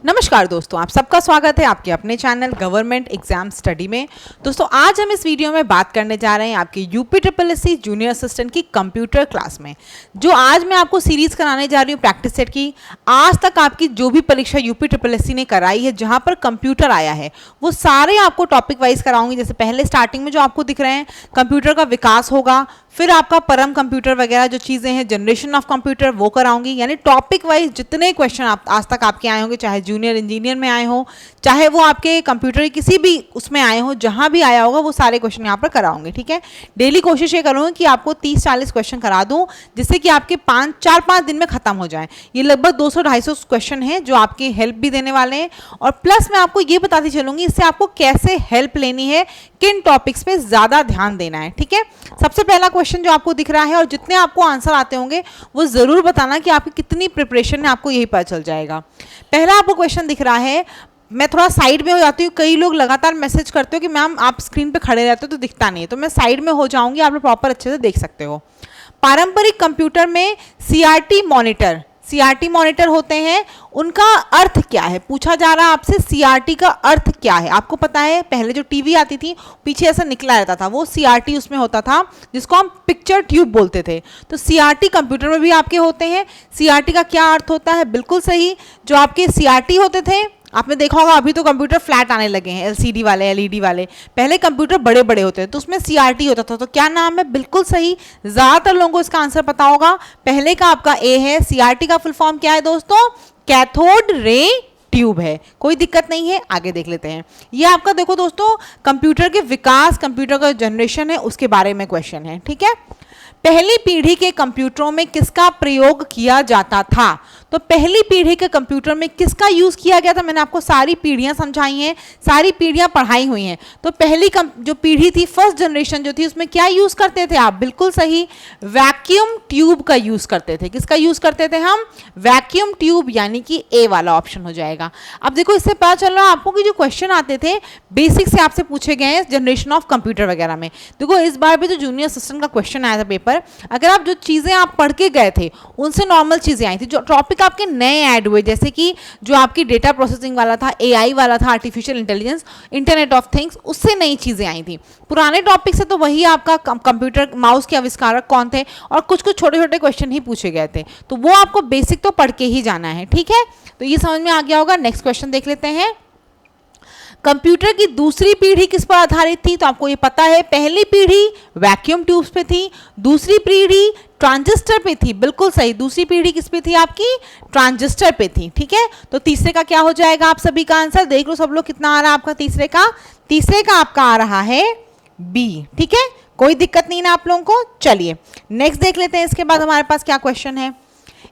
नमस्कार दोस्तों, आप सबका स्वागत है आपके अपने चैनल गवर्नमेंट एग्जाम स्टडी में। दोस्तों आज हम इस वीडियो में बात करने जा रहे हैं आपके यूपीएससी जूनियर असिस्टेंट की कंप्यूटर क्लास में। जो आज मैं आपको सीरीज कराने जा रही हूँ प्रैक्टिस सेट की। आज तक आपकी जो भी परीक्षा यूपीएससी ने कराई है जहाँ पर कंप्यूटर आया है वो सारे आपको टॉपिक वाइज कराऊंगी। जैसे पहले स्टार्टिंग में जो आपको दिख रहे हैं कंप्यूटर का विकास होगा, फिर आपका परम कंप्यूटर वगैरह जो चीज़ें हैं जनरेशन ऑफ कंप्यूटर वो कराऊंगी। यानी टॉपिक वाइज जितने क्वेश्चन आप आज तक आपके आए होंगे, चाहे जूनियर इंजीनियर में आए हो, चाहे वो आपके कंप्यूटर की किसी भी उसमें आए हो, जहां भी आया होगा वो सारे क्वेश्चन यहाँ पर कराऊंगे। ठीक है, डेली कोशिश ये करूँगी कि आपको 30-40 क्वेश्चन करा दूँ जिससे कि आपके 4-5 दिन में खत्म हो जाए। ये लगभग 200-250 क्वेश्चन हैं जो आपकी हेल्प भी देने वाले हैं, और प्लस मैं आपको ये बताती चलूंगी इससे आपको कैसे हेल्प लेनी है, किन टॉपिक्स पे ज़्यादा ध्यान देना है। ठीक है, सबसे पहला क्वेश्चन जो आपको दिख रहा है, और जितने आपको आंसर आते होंगे वो ज़रूर बताना कि आपकी कितनी प्रिपरेशन है, आपको यही पता चल जाएगा। पहला आपको क्वेश्चन दिख रहा है, मैं थोड़ा साइड में हो जाती हूँ, कई लोग लगातार मैसेज करते हो कि मैम आप स्क्रीन पे खड़े रहते हो तो दिखता नहीं है, तो मैं साइड में हो जाऊँगी, आप लोग प्रॉपर अच्छे से देख सकते हो। पारंपरिक कंप्यूटर में सीआरटी मॉनिटर होते हैं, उनका अर्थ क्या है? पूछा जा रहा है आपसे सीआरटी का अर्थ क्या है। आपको पता है पहले जो टीवी आती थी पीछे ऐसा निकला रहता था, वो सीआरटी उसमें होता था जिसको हम पिक्चर ट्यूब बोलते थे। तो सीआरटी कंप्यूटर में भी आपके होते हैं। सीआरटी का क्या अर्थ होता है? बिल्कुल सही, जो आपके सीआरटी होते थे, आपने देखा होगा अभी तो कंप्यूटर फ्लैट आने लगे हैं, एलसीडी वाले, एलईडी वाले। पहले कंप्यूटर बड़े बड़े होते थे तो उसमें सीआरटी होता था। तो क्या नाम है? बिल्कुल सही, ज़्यादातर लोगों को इसका आंसर पता होगा। पहले का आपका ए है। सीआरटी का फुल फॉर्म क्या है दोस्तों? कैथोड रे ट्यूब है। कोई दिक्कत नहीं है, आगे देख लेते हैं। ये आपका देखो दोस्तों कंप्यूटर के विकास, कंप्यूटर का जनरेशन है उसके बारे में क्वेश्चन है। ठीक है, पहली पीढ़ी के कंप्यूटरों में किसका प्रयोग किया जाता था? तो पहली पीढ़ी के कंप्यूटर में किसका यूज़ किया गया था? मैंने आपको सारी पीढ़ियां समझाई हैं, सारी पीढ़ियां पढ़ाई हुई हैं। तो पहली जो पीढ़ी थी, फर्स्ट जनरेशन जो थी, उसमें क्या यूज़ करते थे आप? बिल्कुल सही, वैक्यूम ट्यूब का यूज़ करते थे। किसका यूज़ करते थे हम? वैक्यूम ट्यूब, यानी कि ए वाला ऑप्शन हो जाएगा। अब देखो इससे पता चल रहा है आपको कि जो क्वेश्चन आते थे बेसिक से आपसे पूछे गए हैं जनरेशन ऑफ कंप्यूटर वगैरह में। देखो इस बार भी जो जूनियर असिस्टेंट का क्वेश्चन आया था पेपर, अगर आप जो चीज़ें आप पढ़ के गए थे उनसे नॉर्मल चीज़ें आई थी। जो टॉपिक आपके नए ऐड हुए, जैसे कि जो आपकी डेटा प्रोसेसिंग वाला था, एआई वाला था, artificial intelligence, internet of things, उससे नई चीज़ें आई थी। पुराने टॉपिक से तो वही आपका कंप्यूटर माउस के आविष्कारक कौन थे, और कुछ कुछ छोटे छोटे क्वेश्चन ही पूछे गए थे। तो वो आपको बेसिक तो पढ़ के ही जाना है। ठीक है, तो ये समझ में आ गया होगा। नेक्स्ट क्वेश्चन देख लेते हैं। कंप्यूटर की दूसरी पीढ़ी किस पर आधारित थी? तो आपको ये पता है, पहली पीढ़ी वैक्यूम ट्यूब्स पे थी, दूसरी पीढ़ी ट्रांजिस्टर पे थी। बिल्कुल सही, दूसरी पीढ़ी किस पे थी आपकी? ट्रांजिस्टर पे थी। ठीक है, तो तीसरे का क्या हो जाएगा? आप सभी का आंसर देख लो सब लोग, कितना आ रहा है आपका तीसरे का? तीसरे का आपका आ रहा है बी। ठीक है, कोई दिक्कत नहीं ना आप लोगों को। चलिए नेक्स्ट देख लेते हैं। इसके बाद हमारे पास क्या क्वेश्चन है?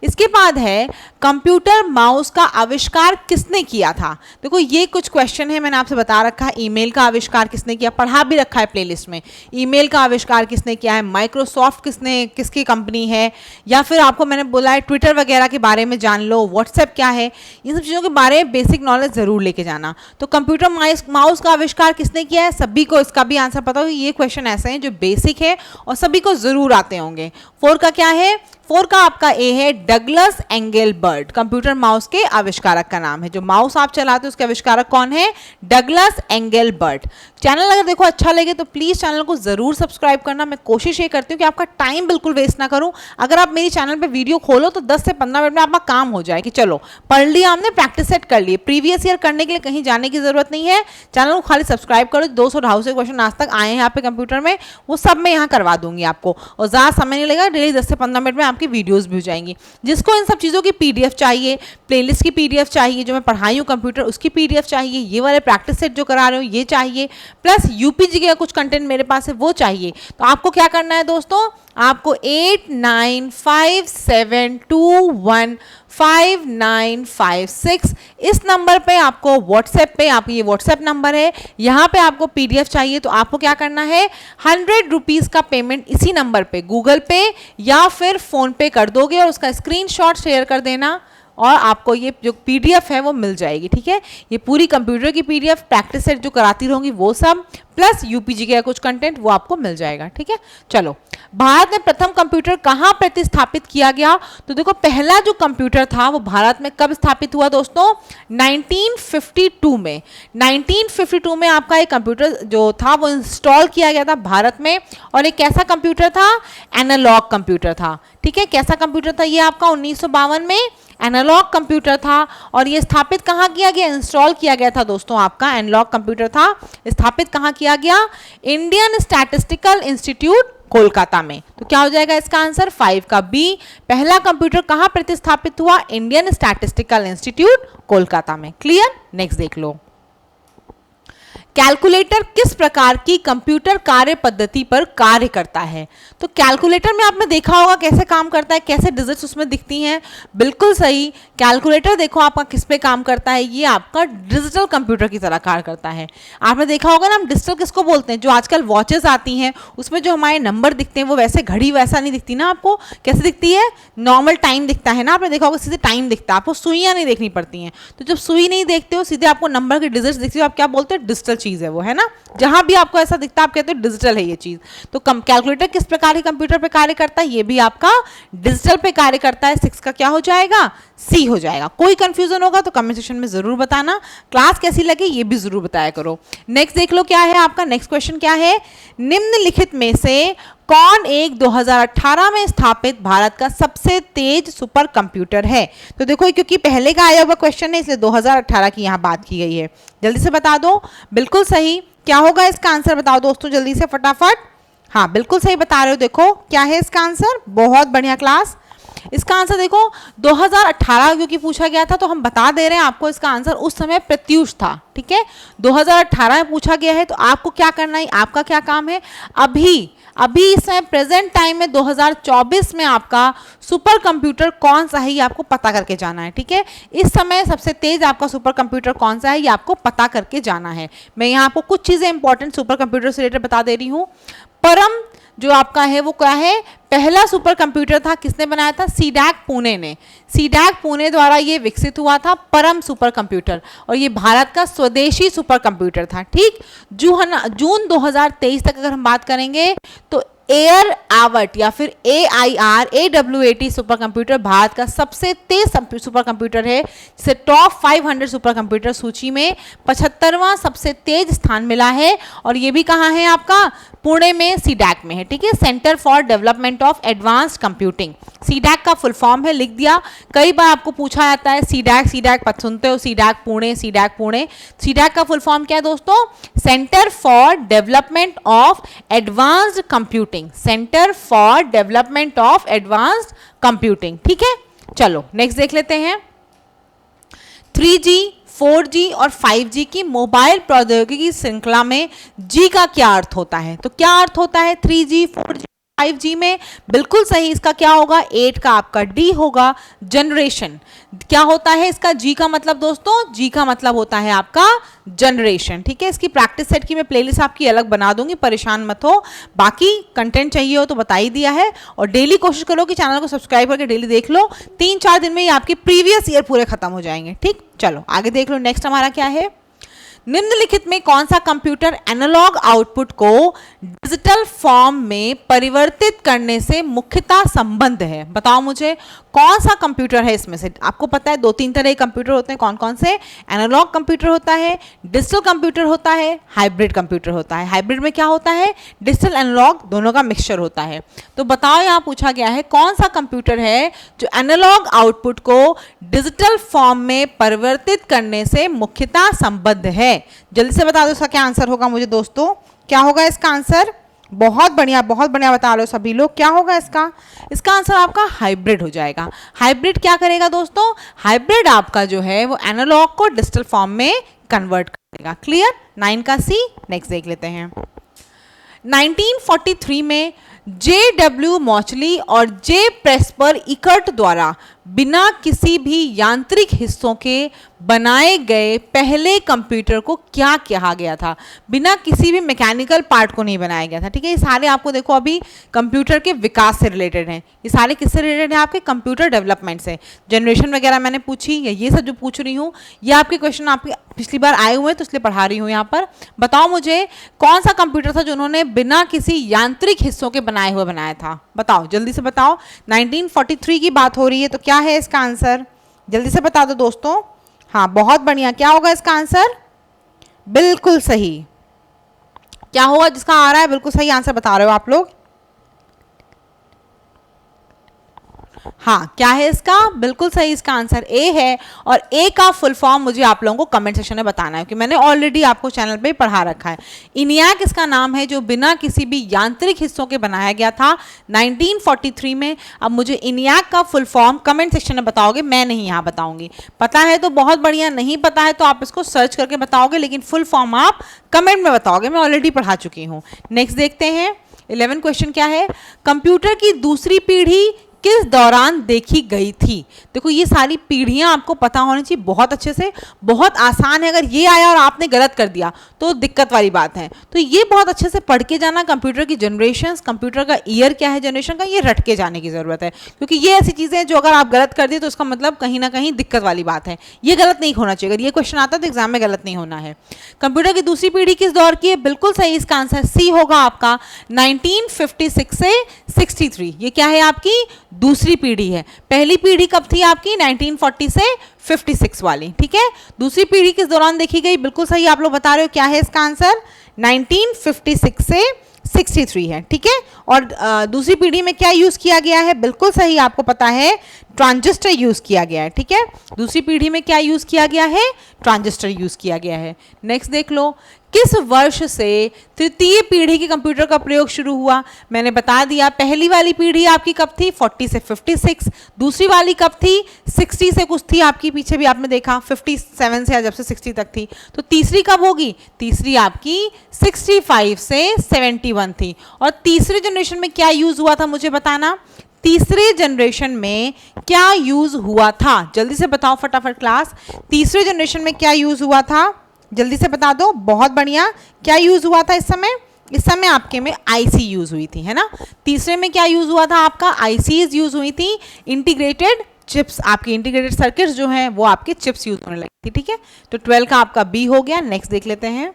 इसके बाद है कंप्यूटर माउस का आविष्कार किसने किया था? देखो ये कुछ क्वेश्चन है, मैंने आपसे बता रखा है ईमेल का आविष्कार किसने किया, पढ़ा भी रखा है प्लेलिस्ट में। ईमेल का आविष्कार किसने किया है? माइक्रोसॉफ्ट किसकी कंपनी है? या फिर आपको मैंने बोला है ट्विटर वगैरह के बारे में जान लो, व्हाट्सएप क्या है, इन सब चीज़ों के बारे में बेसिक नॉलेज ज़रूर लेके जाना। तो कंप्यूटर माउस का आविष्कार किसने किया है? सभी को इसका भी आंसर पता हो। ये क्वेश्चन ऐसे हैं जो बेसिक है और सभी को ज़रूर आते होंगे। 4 का क्या है? 4 का आपका ए है डगलस एंगलबर्ट। कंप्यूटर माउस के आविष्कारक का नाम है। जो माउस आप चलाते हो उसके आविष्कारक कौन है? Douglas Engelbart. चैनल अगर देखो अच्छा लगे तो प्लीज़ चैनल को ज़रूर सब्सक्राइब करना। मैं कोशिश ये करती हूँ कि आपका टाइम बिल्कुल वेस्ट ना करूँ। अगर आप मेरी चैनल पे वीडियो खोलो तो 10 से 15 मिनट में आपका काम हो जाए कि चलो पढ़ लिया हमने, प्रैक्टिस सेट कर लिए। प्रीवियस ईयर करने के लिए कहीं जाने की ज़रूरत नहीं है, चैनल को खाली सब्सक्राइब करो। 200-250 क्वेश्चन आज तक आए हैं यहाँ पे कंप्यूटर में, वो सब मैं यहाँ करवा दूंगी आपको, और ज़्यादा समय नहीं लगेगा। डेली 10 से 15 मिनट में आपकी वीडियोज़ भी हो जाएंगी। जिसको इन सब चीज़ों की पीडीएफ चाहिए, प्लेलिस्ट की पीडीएफ चाहिए, जो मैं पढ़ाई हूँ कंप्यूटर उसकी पीडीएफ चाहिए, ये वाले प्रैक्टिस सेट जो करा रहे हो ये चाहिए, प्लस यूपीजी का कुछ कंटेंट मेरे पास है वो चाहिए, तो आपको क्या करना है दोस्तों? आपको 8957215956 इस नंबर पे आपको व्हाट्सएप पे, आपकी ये व्हाट्सएप नंबर है, यहाँ पे आपको पीडीएफ चाहिए। तो आपको क्या करना है? 100 रुपीज़ का पेमेंट इसी नंबर पे गूगल पे या फिर फ़ोन पे कर दोगे और उसका स्क्रीनशॉट शेयर कर देना और आपको ये जो PDF है वो मिल जाएगी, ठीक है। ये पूरी कंप्यूटर की PDF, प्रैक्टिस सेट जो कराती रहूंगी वो सब, प्लस UPG का कुछ कंटेंट वो आपको मिल जाएगा, ठीक है। चलो, भारत में प्रथम कंप्यूटर कहाँ प्रतिस्थापित किया गया? तो देखो, पहला जो कंप्यूटर था वो भारत में कब स्थापित हुआ दोस्तों? 1952 में। 1952 में आपका एक कंप्यूटर जो था वो इंस्टॉल किया गया था भारत में, और एक कैसा कंप्यूटर था? एनालॉग कंप्यूटर था, ठीक है। कैसा कंप्यूटर था ये आपका? 1952 में एनालॉग कंप्यूटर था, और ये स्थापित कहाँ किया गया? इंस्टॉल किया गया था दोस्तों, आपका एनालॉग कंप्यूटर था, स्थापित कहाँ किया गया? इंडियन स्टैटिस्टिकल इंस्टीट्यूट कोलकाता में। तो क्या हो जाएगा इसका आंसर? 5 का B। पहला कंप्यूटर कहाँ प्रतिस्थापित हुआ? इंडियन स्टैटिस्टिकल इंस्टीट्यूट कोलकाता में। क्लियर? नेक्स्ट देख लो। कैलकुलेटर किस प्रकार की कंप्यूटर कार्य पद्धति पर कार्य करता है? तो कैलकुलेटर में आपने देखा होगा कैसे काम करता है, कैसे डिजिट्स उसमें दिखती हैं। बिल्कुल सही, कैलकुलेटर देखो आपका किस पे काम करता है? ये आपका डिजिटल कंप्यूटर की तरह कार्य करता है। आपने देखा होगा ना, हम डिजिटल किसको बोलते हैं? जो आजकल वॉचेस आती हैं उसमें जो हमारे नंबर दिखते हैं वो वैसे घड़ी वैसा नहीं दिखती ना आपको, कैसे दिखती है? नॉर्मल टाइम दिखता है ना, आपने देखा होगा सीधे टाइम दिखता है, आपको सुइयाँ नहीं देखनी पड़ती हैं। तो जब सुई नहीं देखते हो, सीधे आपको नंबर की डिजिट्स दिखती हो, आप क्या बोलते हो? डिजिटल चीज है वो, है ना। जहां भी आपको ऐसा दिखता है आप कहते हो डिजिटल है ये चीज। तो कैलकुलेटर किस प्रकार के कंप्यूटर पे कार्य करता है? ये भी आपका डिजिटल पे कार्य करता है। 6 का क्या हो जाएगा? C हो जाएगा। कोई कंफ्यूजन होगा तो कमेंट सेक्शन में जरूर बताना। क्लास कैसी लगी ये भी जरूर बताया करो। नेक्स्ट देख लो क्या है आपका। नेक्स्ट क्वेश्चन क्या है? निम्नलिखित में से कौन एक 2018 में स्थापित भारत का सबसे तेज सुपर कंप्यूटर है? तो देखो, क्योंकि पहले का आया हुआ क्वेश्चन है इसलिए 2018 की यहाँ बात की गई है। जल्दी से बता दो। बिल्कुल सही। क्या होगा इसका आंसर? बताओ दोस्तों जल्दी से फटाफट। हाँ, बिल्कुल सही बता रहे हो। देखो क्या है इसका आंसर। बहुत बढ़िया क्लास। इसका आंसर देखो 2018 क्योंकि पूछा गया था तो हम बता दे रहे हैं आपको इसका आंसर। उस समय प्रत्यूष था, ठीक है। 2018 में पूछा गया है तो आपको क्या करना है, आपका क्या काम है? अभी इस समय प्रेजेंट टाइम में 2024 में आपका सुपर कंप्यूटर कौन सा है ये आपको पता करके जाना है, ठीक है। इस समय सबसे तेज आपका सुपर कंप्यूटर कौन सा है ये आपको पता करके जाना है। मैं यहाँ आपको कुछ चीजें इंपॉर्टेंट सुपर कंप्यूटर से रिलेटेड बता दे रही हूँ। परम जो आपका है वो क्या है? पहला सुपर कंप्यूटर था, किसने बनाया था? सीडैक पुणे ने। सीडैक पुणे द्वारा ये विकसित हुआ था परम सुपर कंप्यूटर, और ये भारत का स्वदेशी सुपर कंप्यूटर था, ठीक। जून 2023 तक अगर हम बात करेंगे तो एयर आवर्ट या फिर AWAT सुपर कंप्यूटर भारत का सबसे तेज सुपर कंप्यूटर है, जिसे टॉप 500 सुपर कंप्यूटर सूची में 75वां सबसे तेज स्थान मिला है। और ये भी कहाँ है आपका? पुणे में, सीडैक में है, ठीक है। Centre for development of advanced computing. CDAC का फुल फॉर्म है, लिख दिया। कई बार आपको पूछा जाता है सीडैक पद सुनते हो, सीडैक पुणे। सीडैक का फुल फॉर्म क्या है दोस्तों? Centre for development of advanced computing. Centre for development of advanced computing, ठीक है। चलो नेक्स्ट देख लेते हैं। 3G 4G और 5G की मोबाइल प्रौद्योगिकी श्रृंखला में G का क्या अर्थ होता है? तो क्या अर्थ होता है 3G 4G 5G में? बिल्कुल सही, इसका क्या होगा? 8 का आपका D होगा, जनरेशन। क्या होता है इसका G का मतलब दोस्तों? G का मतलब होता है आपका जनरेशन, ठीक है। इसकी प्रैक्टिस सेट की मैं प्लेलिस्ट आपकी अलग बना दूंगी, परेशान मत हो। बाकी कंटेंट चाहिए हो तो बता ही दिया है। और डेली कोशिश करो कि चैनल को सब्सक्राइब करके डेली देख लो। 3-4 दिन में ही आपके प्रीवियस ईयर पूरे खत्म हो जाएंगे, ठीक। चलो आगे देख लो। नेक्स्ट हमारा क्या है? निम्नलिखित में कौन सा कंप्यूटर एनालॉग आउटपुट को डिजिटल फॉर्म में परिवर्तित करने से मुख्यतः संबद्ध है? बताओ मुझे कौन सा कंप्यूटर है इसमें से। आपको पता है 2-3 तरह के कंप्यूटर होते हैं। कौन कौन से? एनालॉग कंप्यूटर होता है, डिजिटल कंप्यूटर होता है, हाइब्रिड कंप्यूटर होता है। हाइब्रिड में क्या होता है? डिजिटल एनालॉग दोनों का मिक्सचर होता है। तो बताओ, यहाँ पूछा गया है कौन सा कंप्यूटर है जो एनालॉग आउटपुट को डिजिटल फॉर्म में परिवर्तित करने से मुख्यतः संबद्ध है? जल्दी से बता दो इसका क्या आंसर होगा मुझे दोस्तों। क्या होगा इसका आंसर? बहुत बढ़िया बता लो सभी लोग। क्या होगा इसका? इसका आंसर आपका हाइब्रिड हो जाएगा। हाइब्रिड क्या करेगा दोस्तों? हाइब्रिड आपका जो है वो एनालॉग को डिजिटल फॉर्म में कन्वर्ट करेगा। क्लियर? 9 का C। नेक्स्ट देख लेते हैं। 1943 में J.W. मॉचली और J. प्रेस्पर इकर्ट द्वारा बिना किसी भी यांत्रिक हिस्सों के बनाए गए पहले कंप्यूटर को क्या कहा गया था? बिना किसी भी मैकेनिकल पार्ट को नहीं बनाया गया था। ठीक है, ये सारे आपको देखो अभी कंप्यूटर के विकास से रिलेटेड हैं। ये सारे किससे रिलेटेड हैं? आपके कंप्यूटर डेवलपमेंट से। जनरेशन वगैरह मैंने पूछी, या ये सब जो पूछ रही हूँ ये आपके क्वेश्चन आपके पिछली बार आए हुए हैं, तो इसलिए पढ़ा रही हूँ यहाँ पर। बताओ मुझे कौन सा कंप्यूटर था जो उन्होंने बिना किसी यांत्रिक हिस्सों के बनाए हुए बनाया था? बताओ, जल्दी से बताओ। 1943 की बात हो रही है, तो क्या है इसका आंसर? जल्दी से बता दो दोस्तों। हाँ, बहुत बढ़िया। क्या होगा इसका आंसर? बिल्कुल सही। क्या होगा जिसका आ रहा है? बिल्कुल सही आंसर बता रहे हो आप लोग। हाँ, क्या है इसका? बिल्कुल सही, इसका आंसर ए है। और ए का फुल फॉर्म मुझे आप लोगों को कमेंट सेक्शन में बताना है, कि मैंने ऑलरेडी आपको चैनल पे पढ़ा रखा है। इनियाक इसका नाम है, जो बिना किसी भी यांत्रिक हिस्सों के बनाया गया था 1943 में। अब मुझे इनियाक का फुल फॉर्म कमेंट सेक्शन में बताओगे, मैं नहीं यहाँ बताऊंगी। पता है तो बहुत बढ़िया, नहीं पता है तो आप इसको सर्च करके बताओगे, लेकिन फुल फॉर्म आप कमेंट में बताओगे, मैं ऑलरेडी पढ़ा चुकी हूँ। नेक्स्ट देखते हैं 11 क्वेश्चन क्या है? कंप्यूटर की दूसरी पीढ़ी किस दौरान देखी गई थी? देखो, ये सारी पीढ़ियां आपको पता होनी चाहिए बहुत अच्छे से, बहुत आसान है। अगर ये आया और आपने गलत कर दिया तो दिक्कत वाली बात है। तो ये बहुत अच्छे से पढ़ के जाना, कंप्यूटर की जनरेशंस, कंप्यूटर का ईयर क्या है जनरेशन का, ये रट के जाने की जरूरत है, क्योंकि ये ऐसी चीजें हैं जो अगर आप गलत कर दिए तो उसका मतलब कहीं ना कहीं दिक्कत वाली बात है। ये गलत नहीं होना चाहिए। अगर ये क्वेश्चन आता है तो एग्जाम में गलत नहीं होना है। कंप्यूटर की दूसरी पीढ़ी किस दौर की है? बिल्कुल सही, इसका आंसर सी होगा आपका, 1956 से 63। ये क्या है? आपकी दूसरी पीढ़ी है। पहली पीढ़ी कब थी आपकी? 1940 से 56 वाली। ठीक है, दूसरी पीढ़ी किस दौरान देखी गई? बिल्कुल सही आप लोग बता रहे हो। क्या है इसका आंसर? 1956 से 63 है। ठीक है, और दूसरी पीढ़ी में क्या यूज किया गया है? बिल्कुल सही, आपको पता है, ट्रांजिस्टर यूज किया गया है। ठीक है, दूसरी पीढ़ी में क्या यूज किया गया है? ट्रांजिस्टर यूज किया गया है। नेक्स्ट देख लो, किस वर्ष से तृतीय पीढ़ी के कंप्यूटर का प्रयोग शुरू हुआ? मैंने बता दिया, पहली वाली पीढ़ी आपकी कब थी? 40 से 56। दूसरी वाली कब थी? 60 से कुछ थी आपकी, पीछे भी आपने देखा 57 से जब से 60 तक थी। तो तीसरी कब होगी? तीसरी आपकी 65 से 71 थी। और तीसरे जनरेशन में क्या यूज हुआ था मुझे बताना। तीसरे जनरेशन में क्या यूज हुआ था? जल्दी से बताओ फटाफट क्लास। तीसरे जनरेशन में क्या यूज हुआ था? जल्दी से बता दो। बहुत बढ़िया, क्या यूज हुआ था इस समय? इस समय आपके में आईसी यूज हुई थी, है ना। तीसरे में क्या यूज हुआ था आपका? आईसीज यूज हुई थी। इंटीग्रेटेड चिप्स, आपकी इंटीग्रेटेड सर्किट्स जो हैं वो आपके चिप्स यूज होने लगी थी। ठीक है, तो 12 का आपका बी हो गया। नेक्स्ट देख लेते हैं,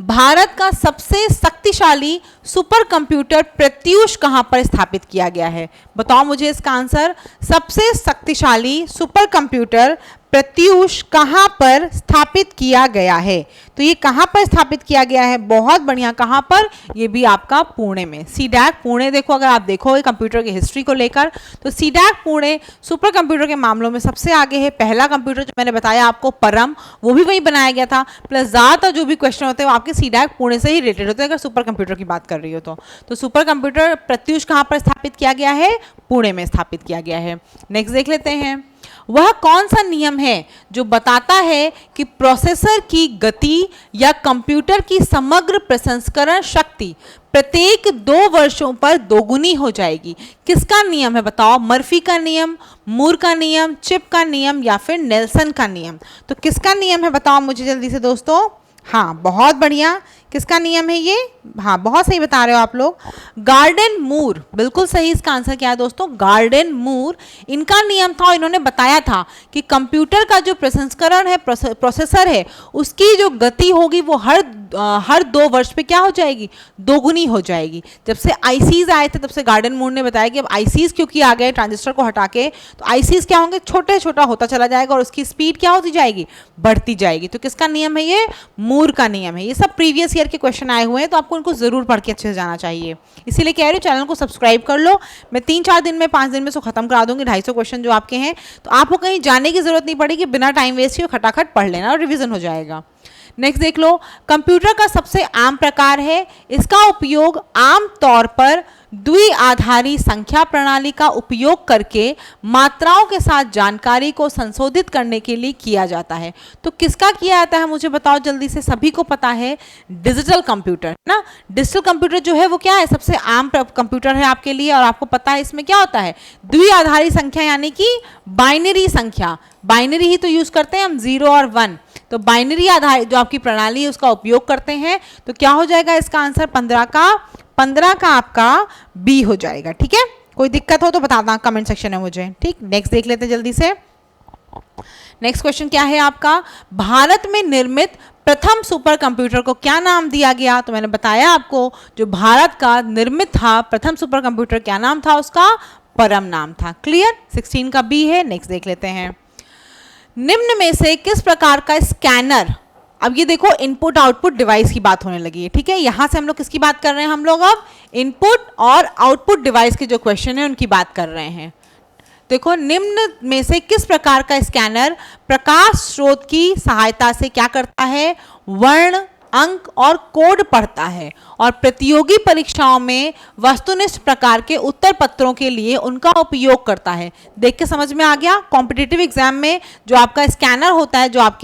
भारत का सबसे शक्तिशाली सुपर कंप्यूटर प्रत्यूष कहां पर स्थापित किया गया है? बताओ मुझे इसका आंसर। सबसे शक्तिशाली सुपर कंप्यूटर प्रत्यूष कहां पर स्थापित किया गया है? तो ये कहां पर स्थापित किया गया है? बहुत बढ़िया, कहां पर? ये भी आपका पुणे में, सीडैक पुणे। देखो, अगर आप देखोगे कंप्यूटर की हिस्ट्री को लेकर तो सीडैक पुणे सुपर कंप्यूटर के मामलों में सबसे आगे है। पहला कंप्यूटर जो मैंने बताया आपको परम, वो भी वहीं बनाया गया था। प्लस ज़्यादातर जो भी क्वेश्चन होते हैं वो आपके सीडैक पुणे से ही रिलेटेड होते हैं, अगर सुपर कंप्यूटर की बात कर रही हो तो सुपर कंप्यूटर प्रत्यूष कहां पर स्थापित किया गया है? पुणे में स्थापित किया गया है। नेक्स्ट देख लेते हैं, वह कौन सा नियम है जो बताता है कि प्रोसेसर की गति या कंप्यूटर की समग्र प्रसंस्करण शक्ति प्रत्येक 2 वर्षों पर दोगुनी हो जाएगी? किसका नियम है बताओ? मर्फी का नियम, मूर का नियम, चिप का नियम, या फिर नेल्सन का नियम? तो किसका नियम है बताओ मुझे जल्दी से दोस्तों। हाँ, बहुत बढ़िया, किसका नियम है ये? हाँ, बहुत सही बता रहे हो आप लोग। गार्डन मूर, बिल्कुल सही। इसका आंसर क्या है दोस्तों? गार्डन मूर। इनका नियम था, इन्होंने बताया था कि कंप्यूटर का जो प्रसंस्करण है, प्रोसेसर है, उसकी जो गति होगी वो हर 2 वर्ष पे क्या हो जाएगी? दोगुनी हो जाएगी। जब से आईसीज आए थे तब से गार्डन मूर ने बताया कि अब आईसीज क्योंकि आ गए ट्रांजिस्टर को हटा के, तो आईसीज क्या होंगे? छोटे छोटा होता चला जाएगा और उसकी स्पीड क्या होती जाएगी? बढ़ती जाएगी। तो किसका नियम है ये? मूर का नियम है। ये सब प्रीवियस ईयर के क्वेश्चन आए हुए हैं, तो आपको इनको जरूर पढ़ के अच्छे से जाना चाहिए। इसीलिए कह रही हूँ चैनल को सब्सक्राइब कर लो। मैं 3-4 दिन में, 5 दिन में सो खत्म करा दूंगी 250 क्वेश्चन जो आपके हैं, तो आपको कहीं जाने की जरूरत नहीं पड़ेगी। बिना टाइम वेस्ट किए खटाखट पढ़ लेना और रिवीजन हो जाएगा। नेक्स्ट देख लो, कंप्यूटर का सबसे आम प्रकार है, इसका उपयोग आम तौर पर द्विआधारी संख्या प्रणाली का उपयोग करके मात्राओं के साथ जानकारी को संशोधित करने के लिए किया जाता है। तो किसका किया जाता है मुझे बताओ जल्दी से, सभी को पता है डिजिटल कंप्यूटर ना। डिजिटल कंप्यूटर जो है वो क्या है, सबसे आम कंप्यूटर है आपके लिए, और आपको पता है इसमें क्या होता है, द्विआधारी संख्या यानी कि बाइनरी संख्या, बाइनरी ही तो यूज करते हैं हम, 0 और 1, तो बाइनरी आधारित जो आपकी प्रणाली है उसका उपयोग करते हैं। तो क्या हो जाएगा इसका आंसर, 15 का आपका बी हो जाएगा। ठीक है, कोई दिक्कत हो तो बताना कमेंट सेक्शन में मुझे। ठीक, नेक्स्ट देख लेते हैं जल्दी से। नेक्स्ट क्वेश्चन क्या है आपका, भारत में निर्मित प्रथम सुपर कंप्यूटर को क्या नाम दिया गया। तो मैंने बताया आपको, जो भारत का निर्मित था प्रथम सुपर कंप्यूटर, क्या नाम था उसका, परम नाम था। क्लियर, 16 का बी है। नेक्स्ट देख लेते हैं, निम्न में से किस प्रकार का स्कैनर, अब ये देखो इनपुट आउटपुट डिवाइस की बात होने लगी है। ठीक है, यहां से हम लोग किसकी बात कर रहे हैं, हम लोग अब इनपुट और आउटपुट डिवाइस के जो क्वेश्चन है उनकी बात कर रहे हैं। देखो, निम्न में से किस प्रकार का स्कैनर प्रकाश स्रोत की सहायता से क्या करता है, वर्ण, अंक और कोड पढ़ता है और प्रतियोगी परीक्षाओं में वस्तुनिष्ठ प्रकार के उत्तर पत्रों के लिए उनका उपयोग करता है। देख के समझ में आ गया, कॉम्पिटिटिव एग्जाम में जो आपका स्कैनर होता है, जो आप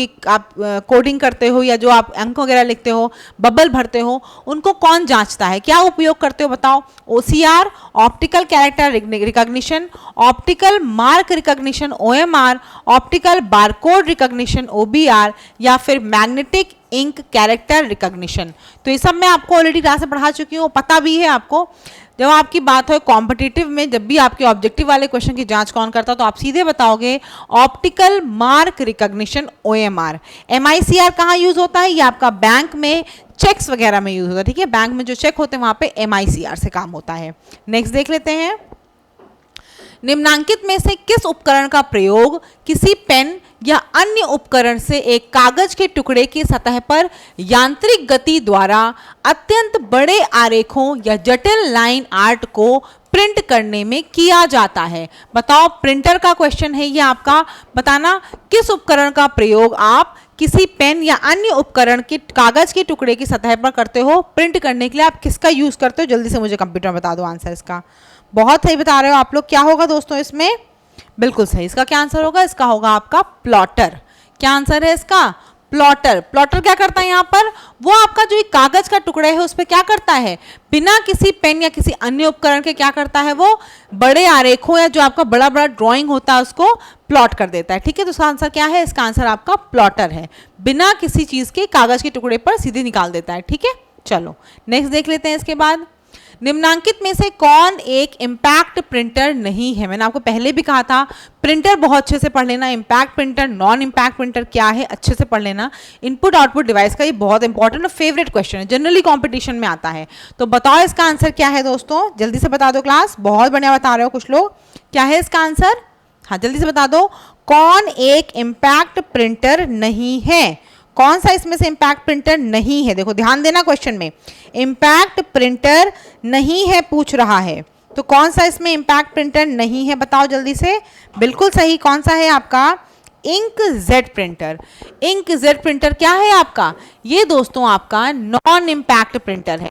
कोडिंग करते हो या जो आप अंक वगैरह लिखते हो, बबल भरते हो, उनको कौन जांचता है, क्या उपयोग करते हो बताओ, OCR, optical character recognition, optical mark recognition OMR, optical barcode recognition OBR, या फिर मैग्नेटिक इंक कैरेक्टर रिकॉग्निशन। तो ये सब मैं आपको ऑलरेडी क्लास में पढ़ा चुकी हूँ, पता भी है आपको। जब आपकी बात हो कॉम्पिटिटिव में, जब भी आपके ऑब्जेक्टिव वाले क्वेश्चन की जांच कौन करता है, तो आप सीधे बताओगे optical mark recognition OMR। MICR कहाँ यूज होता है, ये आपका बैंक में चेक्स वगैरह में यूज होता है। ठीक है, बैंक में जो चेक होते हैं वहां पे MICR से काम होता है। नेक्स्ट देख लेते हैं, निम्नांकित में से किस उपकरण का प्रयोग किसी पेन या अन्य उपकरण से एक कागज के टुकड़े की सतह पर यांत्रिक गति द्वारा अत्यंत बड़े आरेखों या जटिल लाइन आर्ट को प्रिंट करने में किया जाता है। बताओ, प्रिंटर का क्वेश्चन है ये आपका, बताना किस उपकरण का प्रयोग आप किसी पेन या अन्य उपकरण के कागज के टुकड़े की सतह पर करते हो प्रिंट करने के लिए, आप किसका यूज करते हो, जल्दी से मुझे कंप्यूटर में बता दो आंसर इसका। बहुत सही बता रहे हो आप लोग, क्या होगा दोस्तों इसमें, बिल्कुल सही, इसका क्या आंसर होगा, इसका होगा आपका प्लॉटर। क्या आंसर है इसका, प्लॉटर। प्लॉटर क्या करता है यहाँ पर, वो आपका जो एक कागज का टुकड़ा है उस पर क्या करता है, बिना किसी पेन या किसी अन्य उपकरण के क्या करता है, वो बड़े आरेखों या जो आपका बड़ा बड़ा ड्राइंग होता है उसको प्लॉट कर देता है। ठीक है, तो इसका आंसर क्या है, इसका आंसर आपका प्लॉटर है, बिना किसी चीज के कागज के टुकड़े पर सीधे निकाल देता है। ठीक है, चलो नेक्स्ट देख लेते हैं। इसके बाद, निम्नांकित में से कौन एक इम्पैक्ट प्रिंटर नहीं है। मैंने आपको पहले भी कहा था, प्रिंटर बहुत अच्छे से पढ़ लेना, impact printer, non impact printer क्या है अच्छे से पढ़ लेना। इनपुट आउटपुट डिवाइस का ये बहुत इंपॉर्टेंट और फेवरेट क्वेश्चन है, जनरली कॉम्पिटिशन में आता है। तो बताओ इसका आंसर क्या है दोस्तों, जल्दी से बता दो क्लास, बहुत बढ़िया बता रहे हो कुछ लोग, क्या है इसका आंसर, हाँ जल्दी से बता दो, कौन एक इम्पैक्ट प्रिंटर नहीं है, कौन सा इसमें से इम्पैक्ट प्रिंटर नहीं है। देखो ध्यान देना क्वेश्चन में, इम्पैक्ट प्रिंटर नहीं है पूछ रहा है, तो कौन सा इसमें इम्पैक्ट प्रिंटर नहीं है बताओ जल्दी से। बिल्कुल सही, कौन सा है आपका, inkjet printer. Inkjet printer क्या है आपका, ये दोस्तों आपका नॉन इम्पैक्ट प्रिंटर है,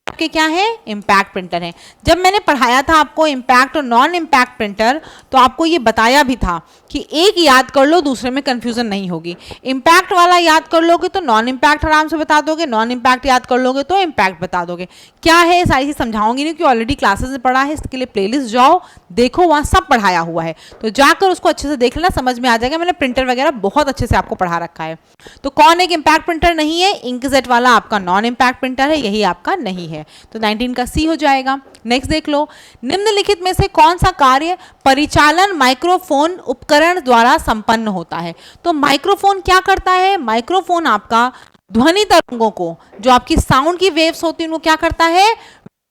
आपके क्या है, इम्पैक्ट प्रिंटर है। जब मैंने पढ़ाया था आपको इम्पैक्ट और नॉन इम्पैक्ट प्रिंटर, तो आपको ये बताया भी था कि एक याद कर लो, दूसरे में कंफ्यूजन नहीं होगी। इम्पैक्ट वाला याद कर लोगे तो नॉन इम्पैक्ट आराम से बता दोगे, नॉन इम्पैक्ट याद कर लोगे तो इम्पैक्ट बता दोगे। क्या है सारी चीज समझाऊंगी नहीं, क्योंकि ऑलरेडी क्लासेस में पढ़ा है, इसके लिए प्लेलिस्ट जाओ देखो, वहाँ सब पढ़ाया हुआ है, तो जाकर उसको अच्छे से देख लेना, समझ में आ जाएगा। मैंने प्रिंटर वगैरह बहुत अच्छे से आपको पढ़ा रखा है। तो कौन एक इम्पैक्ट प्रिंटर नहीं है, इंकजेट वाला आपका नॉन इम्पैक्ट प्रिंटर है, यही आपका नहीं है, तो 19 का सी हो जाएगा। नेक्स्ट देख लो, निम्नलिखित में से कौन सा कार्य परिचालन माइक्रोफोन उपकरण द्वारा संपन्न होता है। तो माइक्रोफोन क्या करता है, माइक्रोफोन आपका ध्वनि तरंगों को, जो आपकी साउंड की वेव्स होती है, उनको क्या करता है,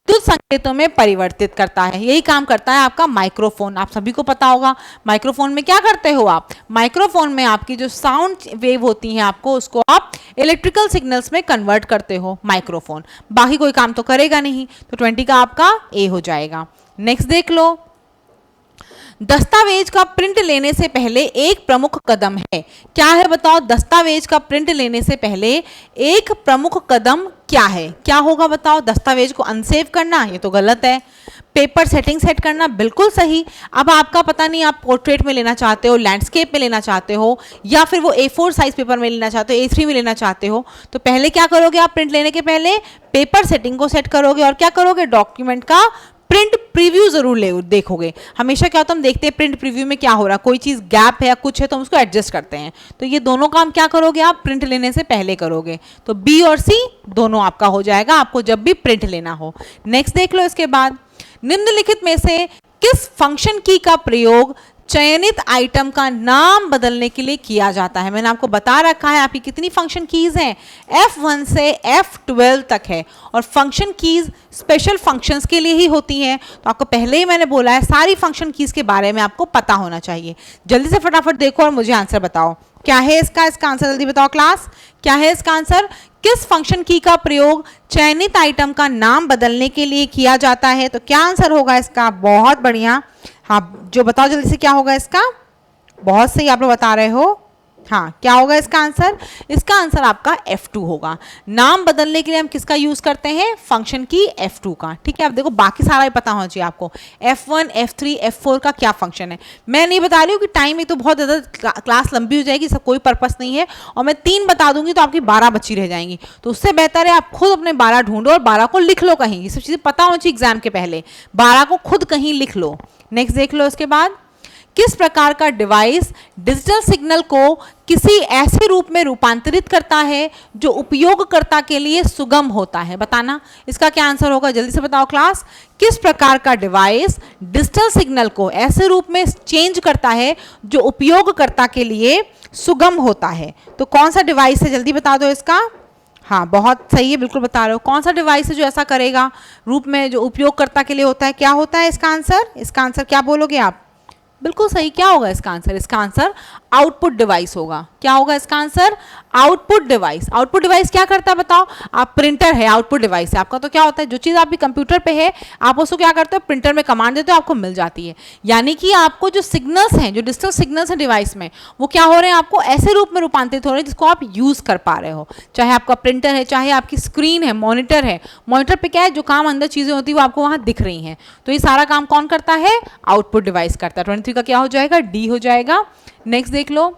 विद्युत संकेतों में परिवर्तित करता है, यही काम करता है आपका माइक्रोफोन। आप सभी को पता होगा माइक्रोफोन में क्या करते हो आप, माइक्रोफोन में आपकी जो साउंड वेव होती है आपको उसको आप इलेक्ट्रिकल सिग्नल्स में कन्वर्ट करते हो माइक्रोफोन, बाकी कोई काम तो करेगा नहीं। तो 20 का आपका ए हो जाएगा। नेक्स्ट देख लो, दस्तावेज का प्रिंट लेने से पहले एक प्रमुख कदम है, क्या है बताओ? दस्तावेज का प्रिंट लेने से पहले एक प्रमुख कदम क्या है? क्या होगा बताओ? दस्तावेज को अनसेव करना, ये तो गलत है। पेपर सेटिंग सेट करना, बिल्कुल सही। अब आपका पता नहीं आप पोर्ट्रेट में लेना चाहते हो, लैंडस्केप में लेना चाहते हो, या फिर वो A4 साइज पेपर में लेना चाहते हो, A3 में लेना चाहते हो, तो पहले क्या करोगे आप? प्रिंट लेने के पहले पेपर सेटिंग को सेट करोगे और क्या करोगे? डॉक्यूमेंट का प्रिंट प्रीव्यू जरूर देखोगे। हमेशा क्या होता है, हम देखते हैं प्रिंट प्रीव्यू में क्या हो रहा है, कोई चीज गैप है या कुछ है तो हम उसको एडजस्ट करते हैं। तो ये दोनों काम क्या करोगे आप? प्रिंट लेने से पहले करोगे। तो बी और सी दोनों आपका हो जाएगा आपको जब भी प्रिंट लेना हो। नेक्स्ट देख लो इसके बाद, निम्नलिखित में से किस फंक्शन की का प्रयोग चयनित आइटम का नाम बदलने के लिए किया जाता है? मैंने आपको बता रखा है आपकी कितनी फंक्शन कीज हैं, F1 से F12 तक है, और फंक्शन कीज स्पेशल फंक्शंस के लिए ही होती हैं। तो आपको पहले ही मैंने बोला है सारी फंक्शन कीज के बारे में आपको पता होना चाहिए। जल्दी से फटाफट देखो और मुझे आंसर बताओ, क्या है इसका आंसर? जल्दी बताओ क्लास, क्या है इसका आंसर? किस फंक्शन की का प्रयोग चयनित आइटम का नाम बदलने के लिए किया जाता है? तो क्या आंसर होगा इसका? बहुत बढ़िया, हाँ जो बताओ जल्दी से, क्या होगा इसका? बहुत सही आप लोग बता रहे हो। हाँ, क्या होगा इसका आंसर? इसका आंसर आपका F2 होगा। नाम बदलने के लिए हम किसका यूज करते हैं? फंक्शन की F2 का। ठीक है, अब देखो बाकी सारा ही पता होना चाहिए आपको, F1, F3, F4 का क्या फंक्शन है। मैं नहीं बता रही हूँ कि टाइम एक तो बहुत ज़्यादा क्लास लंबी हो जाएगी, इसका कोई पर्पस नहीं है, और मैं 3 बता दूंगी तो आपकी 12 बची रह जाएंगी। तो उससे बेहतर है आप खुद अपने 12 ढूंढो और 12 को लिख लो कहीं, ये सब चीज़ें पता होनी चाहिए एग्जाम के पहले, 12 को खुद कहीं लिख लो। नेक्स्ट देख लो इसके बाद, किस प्रकार का डिवाइस डिजिटल सिग्नल को किसी ऐसे रूप में रूपांतरित करता है जो उपयोगकर्ता के लिए सुगम होता है? बताना इसका क्या आंसर होगा, जल्दी से बताओ क्लास। किस प्रकार का डिवाइस डिजिटल सिग्नल को ऐसे रूप में चेंज करता है जो उपयोगकर्ता के लिए सुगम होता है? तो कौन सा डिवाइस है, जल्दी बता दो इसका। हाँ बहुत सही है, बिल्कुल बता रहे हो। कौन सा डिवाइस है जो ऐसा करेगा रूप में जो उपयोगकर्ता के लिए होता है? क्या होता है इसका आंसर? इसका आंसर क्या बोलोगे आप? बिल्कुल सही, क्या होगा इसका आंसर? इसका आंसर आउटपुट डिवाइस होगा। क्या होगा इसका answer? Output device. Output device क्या करता है बताओ? आप प्रिंटर है, आउटपुट डिवाइस है आपका। तो क्या होता है, जो चीज़ आपकी कंप्यूटर पे है आप उसको क्या करते हो? प्रिंटर में कमांड देते हो, आपको मिल जाती है। यानी कि आपको जो सिग्नल्स हैं, जो डिजिटल सिग्नल्स हैं डिवाइस में, वो क्या हो रहे हैं? आपको ऐसे रूप में रूपांतरित हो रहे हैं जिसको आप यूज़ कर पा रहे हो। चाहे आपका प्रिंटर है, चाहे आपकी स्क्रीन है, मॉनिटर है। मॉनिटर पे क्या है, जो काम अंदर चीज़ें होती है वो आपको वहाँ दिख रही हैं। तो ये सारा काम कौन करता है? आउटपुट डिवाइस करता है। 23 का क्या हो जाएगा? डी हो जाएगा। नेक्स्ट देख लो,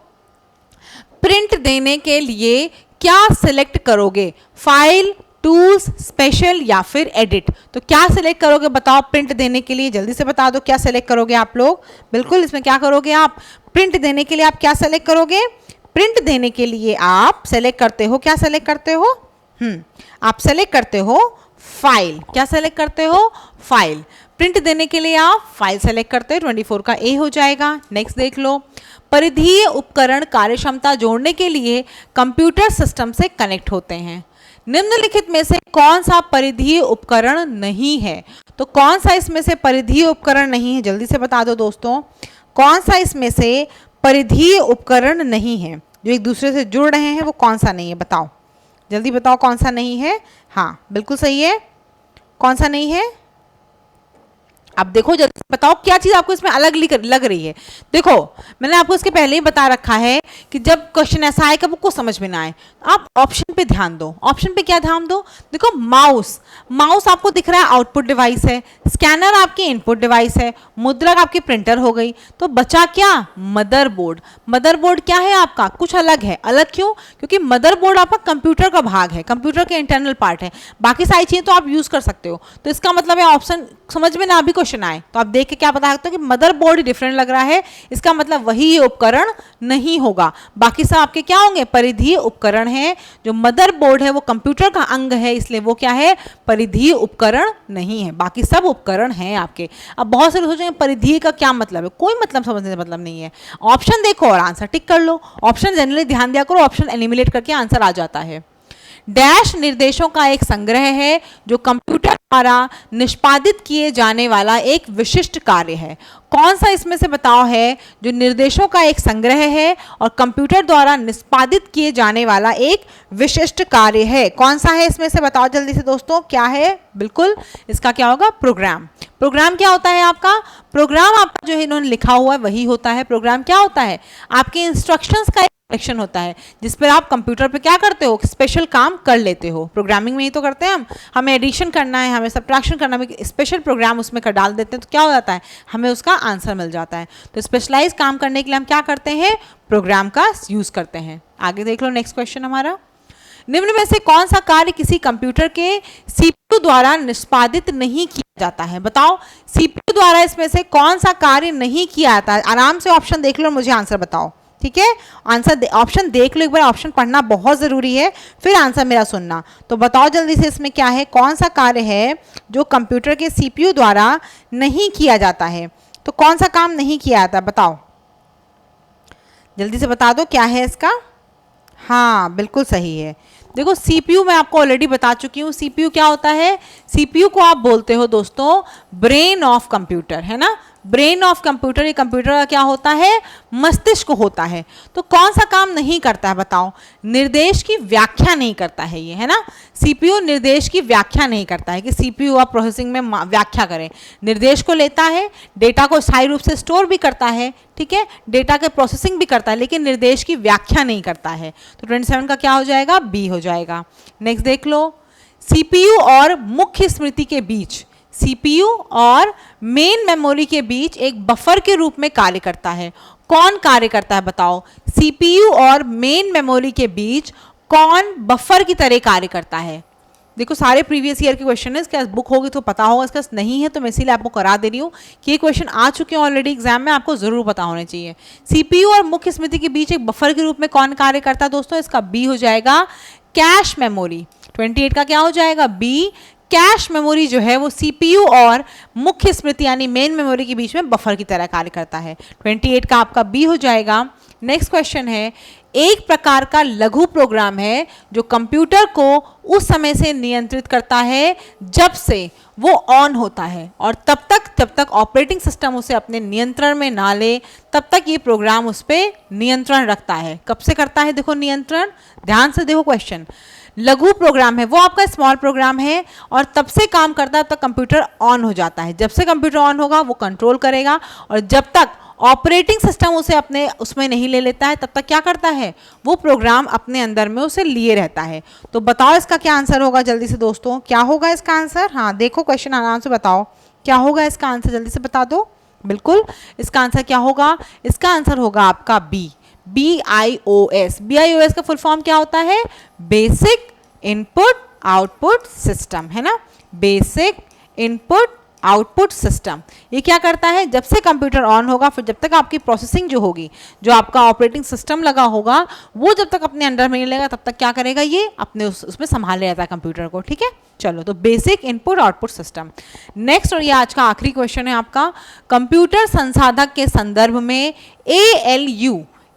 प्रिंट देने के लिए क्या सिलेक्ट करोगे? फाइल, टूल्स, स्पेशल या फिर एडिट? तो क्या सिलेक्ट करोगे बताओ प्रिंट देने के लिए? जल्दी से बता दो क्या सिलेक्ट करोगे आप लोग। बिल्कुल, इसमें क्या करोगे आप? प्रिंट देने के लिए आप क्या सेलेक्ट करोगे? प्रिंट देने के लिए आप सेलेक्ट करते हो, क्या सेलेक्ट करते हो? आप सेलेक्ट करते हो फाइल। क्या सेलेक्ट करते हो? फाइल। प्रिंट देने के लिए आप फाइल सेलेक्ट करते हो। 24 का ए हो जाएगा। नेक्स्ट देख लो, परिधीय उपकरण कार्यक्षमता जोड़ने के लिए कंप्यूटर सिस्टम से कनेक्ट होते हैं। निम्नलिखित में से कौन सा परिधीय उपकरण नहीं है? तो कौन सा इसमें से परिधीय उपकरण नहीं है? जल्दी से बता दो दोस्तों, कौन सा इसमें से परिधीय उपकरण नहीं है जो एक दूसरे से जुड़ रहे हैं? वो कौन सा नहीं है बताओ, जल्दी बताओ कौन सा नहीं है। हाँ बिल्कुल सही है, कौन सा नहीं है? अब देखो जल्दी बताओ क्या चीज़ आपको इसमें अलग लग रही है। देखो मैंने आपको इसके पहले ही बता रखा है कि जब क्वेश्चन ऐसा आए कि आपको समझ में ना आए, आप ऑप्शन पे ध्यान दो। ऑप्शन पे क्या ध्यान दो? देखो माउस आपको दिख रहा है आउटपुट डिवाइस है, स्कैनर आपकी इनपुट डिवाइस है, मुद्रक आपकी प्रिंटर हो गई। तो बचा क्या? मदरबोर्ड। मदरबोर्ड क्या है आपका? कुछ अलग है। अलग क्यों? क्योंकि मदरबोर्ड आपका कंप्यूटर का भाग है, कंप्यूटर के इंटरनल पार्ट है। बाकी सारी चीज़ें तो आप यूज़ कर सकते हो। तो इसका मतलब है ऑप्शन समझ में ना अभी क्वेश्चन आए तो आप देख के क्या पता सकते हो कि मदरबोर्ड डिफरेंट लग रहा है, इसका मतलब वही उपकरण नहीं होगा। बाकी सब आपके क्या होंगे? परिधीय उपकरण है। जो मदरबोर्ड है वो कंप्यूटर का अंग है, इसलिए वो क्या है? परिधीय उपकरण नहीं है। बाकी सब उपकरण हैं आपके। अब बहुत से लोग सोचेंगे परिधीय का क्या मतलब है? कोई मतलब समझने का मतलब नहीं है। ऑप्शन देखो और आंसर टिक कर लो। ऑप्शन जनरली ध्यान दिया करो, ऑप्शन एलिमिनेट करके आंसर आ जाता है। डैश निर्देशों का एक संग्रह है जो कंप्यूटर द्वारा निष्पादित किए जाने वाला एक विशिष्ट कार्य है। कौन सा इसमें से बताओ है जो निर्देशों का एक संग्रह है और कंप्यूटर द्वारा निष्पादित किए जाने वाला एक विशिष्ट कार्य है? कौन सा है इसमें से बताओ जल्दी से दोस्तों, क्या है? बिल्कुल इसका क्या होगा? प्रोग्राम। प्रोग्राम क्या होता है आपका? प्रोग्राम आपका जो है इन्होंने लिखा हुआ है वही होता है। प्रोग्राम क्या होता है? आपके इंस्ट्रक्शंस का कलेक्शन होता है जिस पर आप कंप्यूटर पे क्या करते हो? स्पेशल काम कर लेते हो। प्रोग्रामिंग में ही तो करते हैं हम। हमें एडिशन करना है, हमें सब्ट्रैक्शन करना है, स्पेशल प्रोग्राम उसमें कर डाल देते हैं तो क्या हो जाता है? हमें उसका आंसर मिल जाता है। तो स्पेशलाइज काम करने के लिए हम क्या करते हैं? प्रोग्राम का यूज करते हैं। आगे देख लो नेक्स्ट क्वेश्चन हमारा। निम्न में से कौन सा कार्य किसी कंप्यूटर के सीपीयू द्वारा निष्पादित नहीं किया जाता है? बताओ सीपीयू द्वारा इसमें से कौन सा कार्य नहीं किया जाता है? आराम से ऑप्शन देख लो और मुझे आंसर बताओ, ठीक है? आंसर ऑप्शन देख लो एक बार, ऑप्शन पढ़ना बहुत ज़रूरी है, फिर आंसर मेरा सुनना। तो बताओ जल्दी से इसमें क्या है? कौन सा कार्य है जो कंप्यूटर के सीपीयू द्वारा नहीं किया जाता है? तो कौन सा काम नहीं किया जाता बताओ, जल्दी से बता दो क्या है इसका। हाँ बिल्कुल सही है। देखो सीपीयू मैं आपको ऑलरेडी बता चुकी हूँ। सीपीयू क्या होता है? सीपीयू को आप बोलते हो दोस्तों ब्रेन ऑफ कंप्यूटर, है ना? ब्रेन ऑफ कंप्यूटर, ये कंप्यूटर का क्या होता है? मस्तिष्क होता है। तो कौन सा काम नहीं करता है बताओ? निर्देश की व्याख्या नहीं करता है ये, है ना? सीपीयू निर्देश की व्याख्या नहीं करता है कि सीपीयू आप प्रोसेसिंग में व्याख्या करें। निर्देश को लेता है, डेटा को स्थायी रूप से स्टोर भी करता है, ठीक है, डेटा के प्रोसेसिंग भी करता है, लेकिन निर्देश की व्याख्या नहीं करता है। तो 27 का क्या हो जाएगा? बी हो जाएगा। नेक्स्ट देख लो। सीपीयू और मुख्य स्मृति के बीच, सीपीयू और मेन मेमोरी के बीच एक बफर के रूप में कार्य करता है। कौन कार्य करता है बताओ? सीपीयू और मेन मेमोरी के बीच कौन बफर की तरह कार्य करता है? देखो सारे प्रीवियस ईयर के क्वेश्चन है, इसके बुक होगी तो पता होगा, इसका नहीं है तो मैं इसीलिए आपको करा दे रही हूँ कि ये क्वेश्चन आ चुके हैं ऑलरेडी एग्जाम में, आपको जरूर पता होने चाहिए। सीपीयू और मुख्य स्मृति के बीच एक बफर के रूप में कौन कार्य करता है दोस्तों? इसका बी हो जाएगा, कैश मेमोरी। 28 का क्या हो जाएगा? बी। कैश मेमोरी जो है वो सीपीयू और मुख्य स्मृति यानी मेन मेमोरी के बीच में बफर की तरह कार्य करता है। 28 का आपका बी हो जाएगा। नेक्स्ट क्वेश्चन है, एक प्रकार का लघु प्रोग्राम है जो कंप्यूटर को उस समय से नियंत्रित करता है जब से वो ऑन होता है और जब तक ऑपरेटिंग सिस्टम उसे अपने नियंत्रण में ना ले तब तक ये प्रोग्राम उस पर नियंत्रण रखता है। कब से करता है देखो नियंत्रण? ध्यान से देखो क्वेश्चन। लघु प्रोग्राम है वो आपका स्मॉल प्रोग्राम है और तब से काम करता है तब तक कंप्यूटर ऑन हो जाता है। जब से कंप्यूटर ऑन होगा वो कंट्रोल करेगा और जब तक ऑपरेटिंग सिस्टम उसे अपने उसमें नहीं ले लेता है तब तक क्या करता है? वो प्रोग्राम अपने अंदर में उसे लिए रहता है। तो बताओ इसका क्या आंसर होगा जल्दी से दोस्तों, क्या होगा इसका आंसर? हाँ देखो क्वेश्चन आराम से बताओ क्या होगा इसका आंसर, जल्दी से बता दो। बिल्कुल इसका आंसर क्या होगा? इसका आंसर होगा आपका बी, BIOS। BIOS का फुल फॉर्म क्या होता है? बेसिक इनपुट आउटपुट सिस्टम, है ना? Basic input output system. ये क्या करता है? जब से कंप्यूटर ऑन होगा फिर जब तक आपकी प्रोसेसिंग जो होगी, जो आपका ऑपरेटिंग सिस्टम लगा होगा वो जब तक अपने अंडर में नहीं लेगा तब तक क्या करेगा? ये अपने उसमें संभाले रहता है कंप्यूटर को, ठीक है? चलो तो basic input output system. Next और ये आज का आखिरी क्वेश्चन है आपका, कंप्यूटर संसाधक के संदर्भ में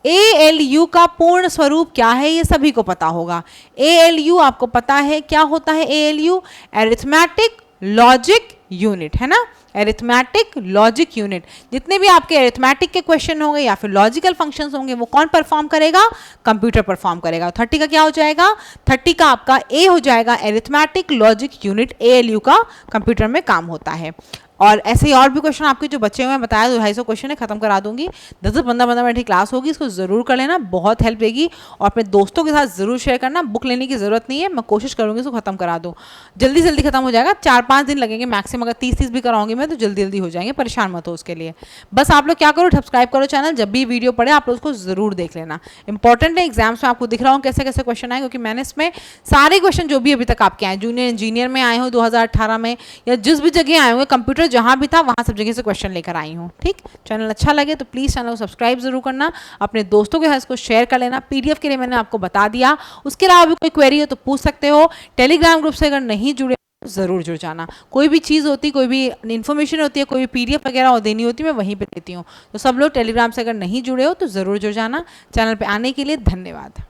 ALU का पूर्ण स्वरूप क्या है? ये सभी को पता होगा। ALU आपको पता है क्या होता है? ALU अरिथमेटिक लॉजिक यूनिट, है ना? Arithmetic logic unit. जितने भी आपके अरिथमेटिक के क्वेश्चन होंगे या फिर लॉजिकल फंक्शंस होंगे वो कौन परफॉर्म करेगा? कंप्यूटर परफॉर्म करेगा। 30 का क्या हो जाएगा? 30 का आपका ए हो जाएगा, अरिथमेटिक लॉजिक यूनिट ALU का कंप्यूटर में काम होता है। और ऐसे ही और भी क्वेश्चन आपके जो बच्चे हुए हैं बताया 250 क्वेश्चन है, खत्म करा दूंगी। 10-15 मिनट की क्लास होगी, इसको जरूर कर लेना, बहुत हेल्प देगी। और अपने दोस्तों के साथ जरूर शेयर करना। बुक लेने की जरूरत नहीं है, मैं कोशिश करूंगी इसको खत्म करा दूं। जल्दी जल्दी खत्म हो जाएगा, 4-5 दिन लगेंगे मैक्सिमम। अगर 30 भी कराऊंगी मैं तो जल्दी जल्दी हो जाएंगे, परेशान मत हो उसके लिए। बस आप लोग क्या करो, सब्सक्राइब करो चैनल, जब भी वीडियो पड़े आप लोग उसको जरूर देख लेना। इंपॉर्टेंट है, एग्जाम्स में आपको दिख रहा हूँ कैसे कैसे क्वेश्चन आए, क्योंकि मैंने इसमें सारे क्वेश्चन जो भी अभी तक आपके आए, जूनियर इंजीनियर में आए हो 2018 में, या जिस भी जगह आए होंगे कंप्यूटर जहाँ भी था वहाँ सब जगह से क्वेश्चन लेकर आई हूँ। ठीक, चैनल अच्छा लगे तो प्लीज़ चैनल को सब्सक्राइब जरूर करना, अपने दोस्तों के साथ इसको शेयर कर लेना। PDF के लिए मैंने आपको बता दिया, उसके अलावा भी कोई क्वेरी हो तो पूछ सकते हो। टेलीग्राम ग्रुप से अगर नहीं जुड़े ज़रूर जुड़ जाना। कोई भी चीज़ होती, कोई भी इन्फॉर्मेशन होती है, कोई भी PDF वगैरह देनी होती है, मैं वहीं पे देती हूँ। तो सब लोग टेलीग्राम से अगर नहीं जुड़े हो तो ज़रूर जुड़ जाना। चैनल पे आने के लिए धन्यवाद।